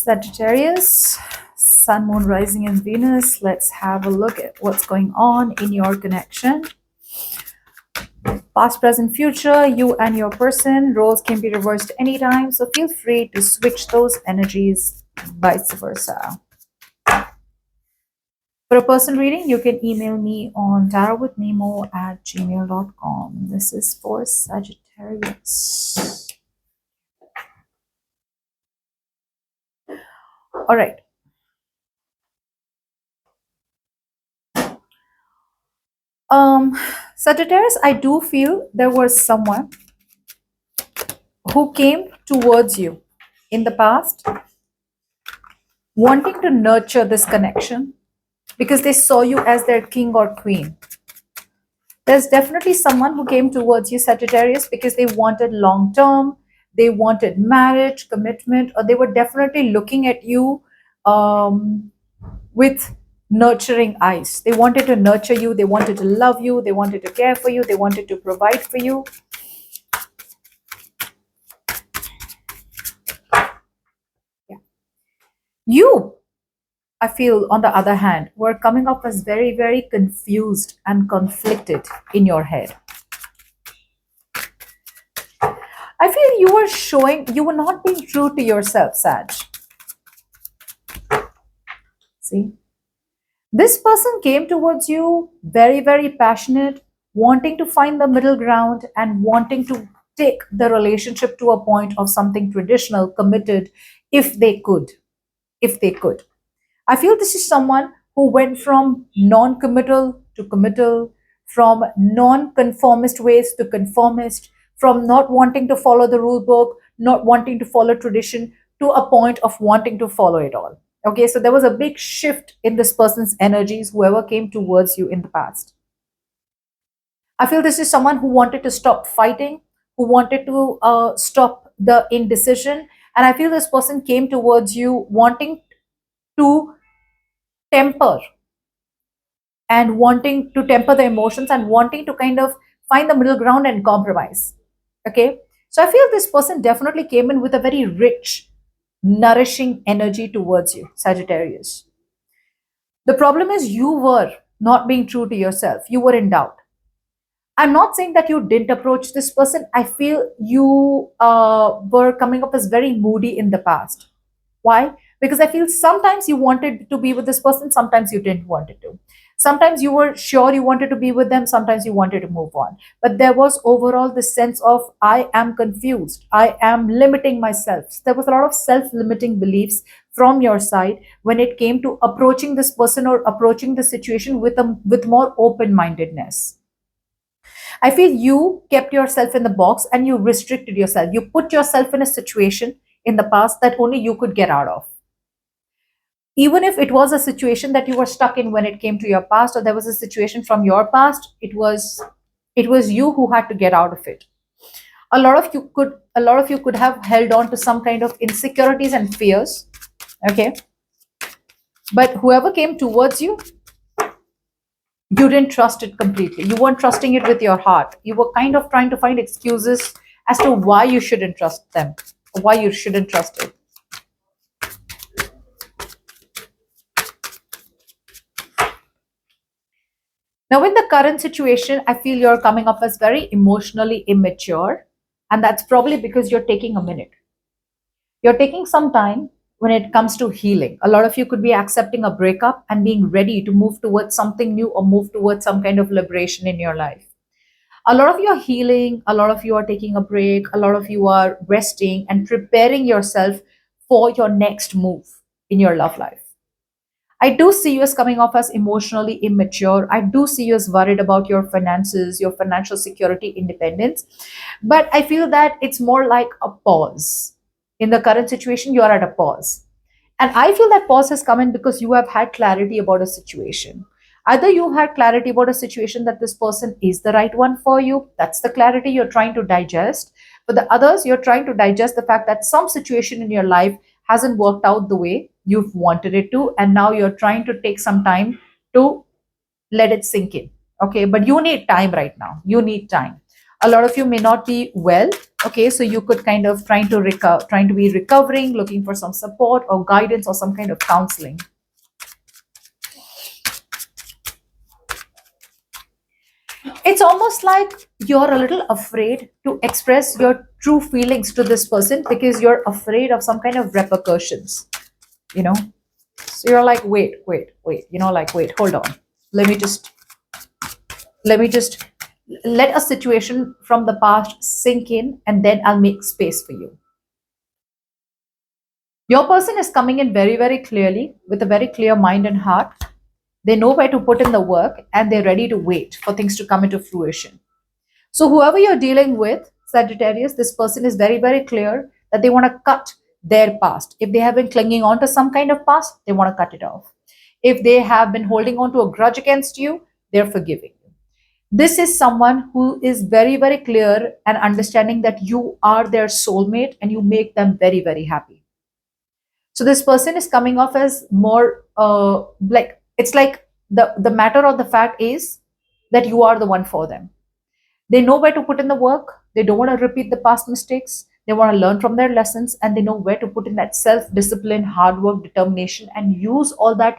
Sagittarius, Sun, Moon, Rising, and Venus. Let's have a look at what's going on in your connection. Past, present, future, you and your person. Roles can be reversed anytime, so feel free to switch those energies, vice versa. For a person reading, you can email me on tarotwithnemo@gmail.com. This is for Sagittarius. All right. Sagittarius, I do feel there was someone who came towards you in the past wanting to nurture this connection because they saw you as their king or queen. There's definitely someone who came towards you, Sagittarius, because they wanted long term, they wanted marriage, commitment, or they were definitely looking at you with nurturing eyes. They wanted to nurture you, they wanted to love you, they wanted to care for you, they wanted to provide for you. Yeah. You, I feel, on the other hand, were coming up as very, very confused and conflicted in your head. I feel you were showing, you were not being true to yourself, Sag. See? This person came towards you very, very passionate, wanting to find the middle ground and wanting to take the relationship to a point of something traditional, committed, if they could. If they could. I feel this is someone who went from non-committal to committal, from non-conformist ways to conformist, from not wanting to follow the rule book, not wanting to follow tradition, to a point of wanting to follow it all. Okay, so there was a big shift in this person's energies, whoever came towards you in the past. I feel this is someone who wanted to stop fighting, who wanted to stop the indecision. And I feel this person came towards you wanting to temper and wanting to temper the emotions and wanting to kind of find the middle ground and compromise. Okay, so I feel this person definitely came in with a very rich, nourishing energy towards you, Sagittarius. The problem is you were not being true to yourself. You were in doubt. I'm not saying that you didn't approach this person. I feel you were coming up as very moody in the past. Why? Because I feel sometimes you wanted to be with this person, sometimes you didn't want it to. Sometimes you were sure you wanted to be with them, sometimes you wanted to move on. But there was overall this sense of, I am confused, I am limiting myself. There was a lot of self-limiting beliefs from your side when it came to approaching this person or approaching the situation with more open-mindedness. I feel you kept yourself in the box and you restricted yourself. You put yourself in a situation in the past that only you could get out of. Even if it was a situation that you were stuck in when it came to your past, or there was a situation from your past, it was you who had to get out of it. A lot of you could have held on to some kind of insecurities and fears. Okay. But whoever came towards you, you didn't trust it completely. You weren't trusting it with your heart. You were kind of trying to find excuses as to why you shouldn't trust them, or why you shouldn't trust it. Now, in the current situation, I feel you're coming up as very emotionally immature, and that's probably because you're taking a minute. You're taking some time when it comes to healing. A lot of you could be accepting a breakup and being ready to move towards something new or move towards some kind of liberation in your life. A lot of you are healing, a lot of you are taking a break, a lot of you are resting and preparing yourself for your next move in your love life. I do see you as coming off as emotionally immature. I do see you as worried about your finances, your financial security, independence. But I feel that it's more like a pause. In the current situation, you are at a pause. And I feel that pause has come in because you have had clarity about a situation. Either you had clarity about a situation that this person is the right one for you. That's the clarity you're trying to digest. For the others, you're trying to digest the fact that some situation in your life hasn't worked out the way you've wanted it to, and now you're trying to take some time to let it sink in. Okay, but you need time right now. You need time. A lot of you may not be well, Okay, so you could kind of trying to be recovering, looking for some support or guidance or some kind of counseling. It's almost like you're a little afraid to express your true feelings to this person because you're afraid of some kind of repercussions, you know. So you're like, wait, like, wait, hold on. Let me just, let me just let a situation from the past sink in and then I'll make space for you. Your person is coming in very, very clearly with a very clear mind and heart. They know where to put in the work and they're ready to wait for things to come into fruition. So, whoever you're dealing with, Sagittarius, this person is very, very clear that they want to cut their past. If they have been clinging on to some kind of past, they want to cut it off. If they have been holding on to a grudge against you, they're forgiving you. This is someone who is very, very clear and understanding that you are their soulmate and you make them very, very happy. So this person is coming off as more like it's like the matter of the fact is that you are the one for them. They know where to put in the work. They don't want to repeat the past mistakes. They want to learn from their lessons and they know where to put in that self discipline, hard work, determination, and use all that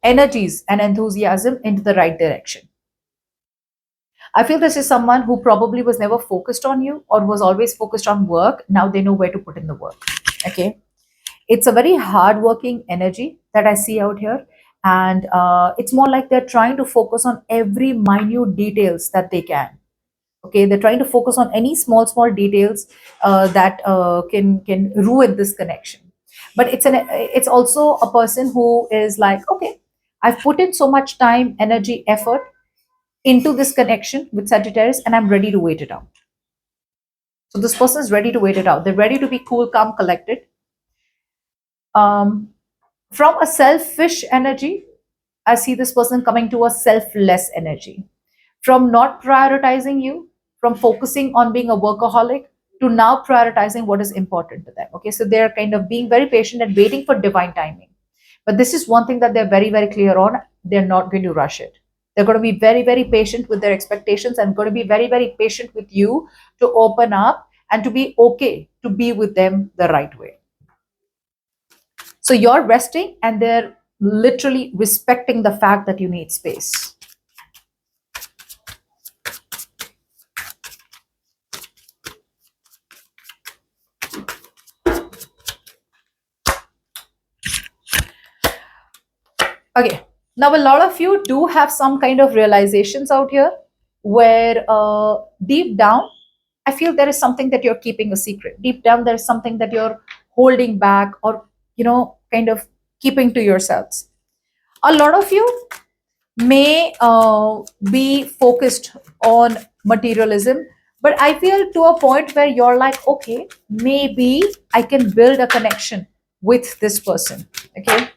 energies and enthusiasm into the right direction. I feel this is someone who probably was never focused on you or was always focused on work. Now they know where to put in the work. Okay. It's a very hardworking energy that I see out here. And it's more like they're trying to focus on every minute details that they can. Okay, they're trying to focus on any small details that can ruin this connection. But it's also a person who is like, okay, I've put in so much time, energy, effort into this connection with Sagittarius, and I'm ready to wait it out. So this person is ready to wait it out. They're ready to be cool, calm, collected. Um, from a selfish energy, I see this person coming to a selfless energy. From not prioritizing you, from focusing on being a workaholic to now prioritizing what is important to them. Okay, so they're kind of being very patient and waiting for divine timing. But this is one thing that they're very, very clear on. They're not going to rush it. They're going to be very, very patient with their expectations and going to be very, very patient with you to open up and to be okay to be with them the right way. So you're resting and they're literally respecting the fact that you need space. Okay, now a lot of you do have some kind of realizations out here where deep down, I feel there is something that you're keeping a secret. Deep down, there's something that you're holding back or, kind of keeping to yourselves. A lot of you may be focused on materialism, but I feel to a point where you're like, okay, maybe I can build a connection with this person. Okay.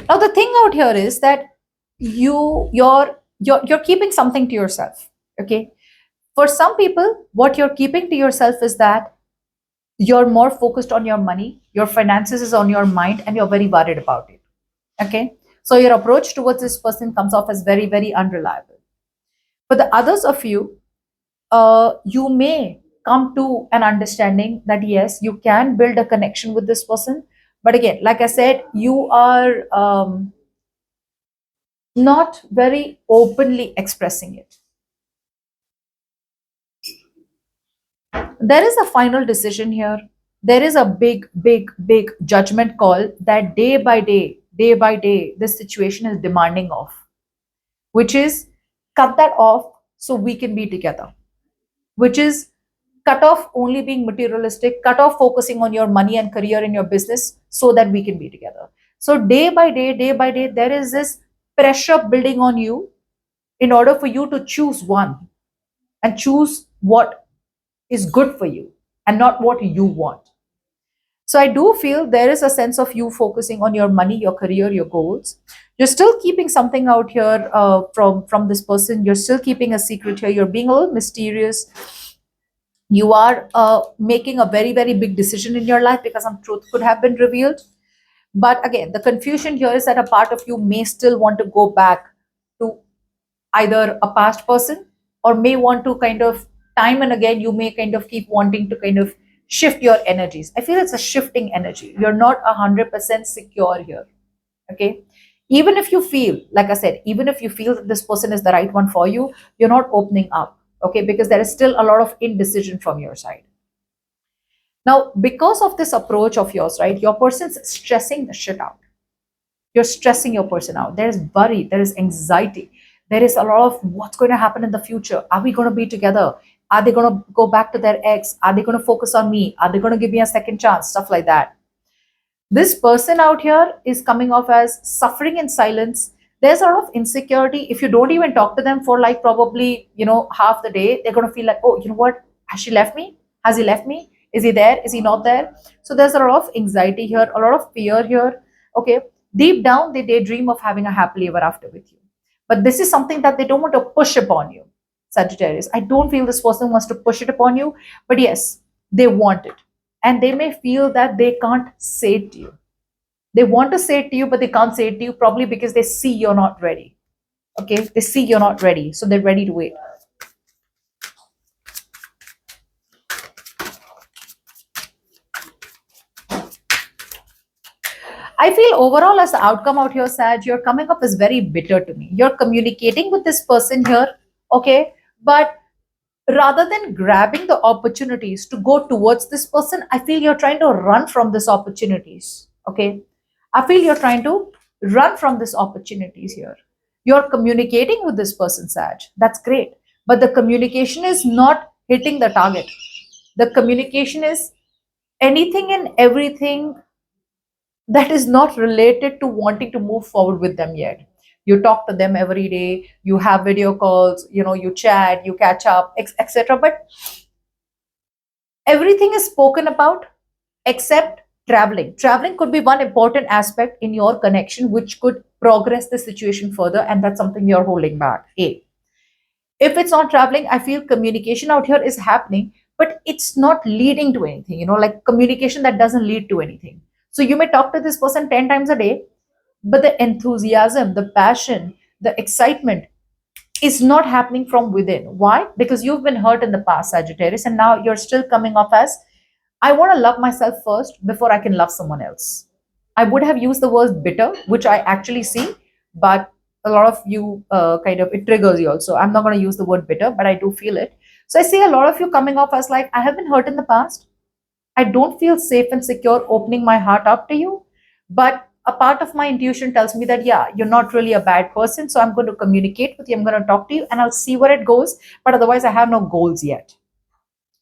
Now the thing out here is that you're keeping something to yourself. Okay. For some people, what you're keeping to yourself is that you're more focused on your money, your finances is on your mind, and you're very worried about it. Okay. So your approach towards this person comes off as very, very unreliable. For the others of you, you may come to an understanding that yes, you can build a connection with this person. But again, like I said, you are not very openly expressing it. There is a final decision here. There is a big, big, big judgment call that day by day, this situation is demanding of, which is cut that off so we can be together, which is cut off only being materialistic, cut off focusing on your money and career in your business so that we can be together. So day by day, there is this pressure building on you in order for you to choose one and choose what is good for you and not what you want. So I do feel there is a sense of you focusing on your money, your career, your goals. You're still keeping something out here from this person. You're still keeping a secret here. You're being a little mysterious. You are making a very, very big decision in your life because some truth could have been revealed. But again, the confusion here is that a part of you may still want to go back to either a past person, or may want to kind of, time and again you may kind of keep wanting to kind of shift your energies. I feel it's a shifting energy. You're not 100% secure here. Okay, even if you feel, like I said, even if you feel that this person is the right one for you, you're not opening up. Okay, because there is still a lot of indecision from your side. Now, because of this approach of yours, right, your person's stressing the shit out. You're stressing your person out. There is worry, there is anxiety, there is a lot of what's going to happen in the future. Are we going to be together? Are they going to go back to their ex? Are they going to focus on me? Are they going to give me a second chance? Stuff like that. This person out here is coming off as suffering in silence. There's a lot of insecurity. If you don't even talk to them for like probably, half the day, they're going to feel like, oh, you know what, has she left me? Has he left me? Is he there? Is he not there? So there's a lot of anxiety here, a lot of fear here. Okay, deep down they daydream of having a happily ever after with you, but this is something that they don't want to push upon you, Sagittarius. I don't feel this person wants to push it upon you, but yes, they want it. And they may feel that they can't say it to you. They want to say it to you, but they can't say it to you, probably because they see you're not ready. Okay, they see you're not ready, so they're ready to wait. I feel overall, as the outcome out here, Sag, you're coming up as very bitter to me. You're communicating with this person here, okay, but rather than grabbing the opportunities to go towards this person, I feel you're trying to run from these opportunities. Okay, I feel you're trying to run from these opportunities here. You're communicating with this person, Sag. That's great, but the communication is not hitting the target. The communication is anything and everything that is not related to wanting to move forward with them yet. You talk to them every day, you have video calls, you chat, you catch up, etc. But everything is spoken about except traveling. Traveling could be one important aspect in your connection which could progress the situation further, and that's something you're holding back. A. If it's not traveling, I feel communication out here is happening, but it's not leading to anything, like communication that doesn't lead to anything. So you may talk to this person 10 times a day, but the enthusiasm, the passion, the excitement is not happening from within. Why? Because you've been hurt in the past, Sagittarius, and now you're still coming off as, I want to love myself first before I can love someone else. I would have used the word bitter, which I actually see, but a lot of you kind of, it triggers you also. I'm not going to use the word bitter, but I do feel it. So I see a lot of you coming off as like, I have been hurt in the past. I don't feel safe and secure opening my heart up to you. But a part of my intuition tells me that, yeah, you're not really a bad person. So I'm going to communicate with you. I'm going to talk to you and I'll see where it goes. But otherwise, I have no goals yet.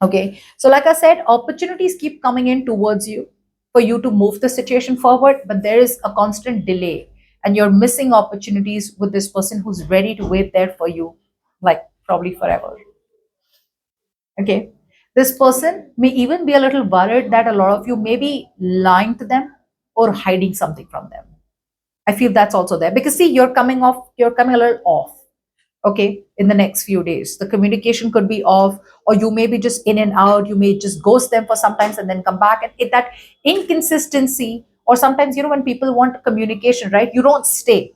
Okay. So, like I said, opportunities keep coming in towards you for you to move the situation forward. But there is a constant delay and you're missing opportunities with this person who's ready to wait there for you, like probably forever. Okay. This person may even be a little worried that a lot of you may be lying to them or hiding something from them. I feel that's also there because see, you're coming a little off. Okay, in the next few days, the communication could be off, or you may be just in and out. You may just ghost them for sometimes and then come back. And that inconsistency, or sometimes, when people want communication, right? You don't stay.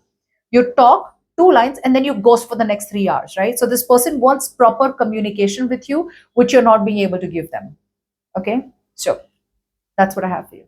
You talk two lines and then you ghost for the next 3 hours, right? So this person wants proper communication with you, which you're not being able to give them. Okay, so that's what I have for you.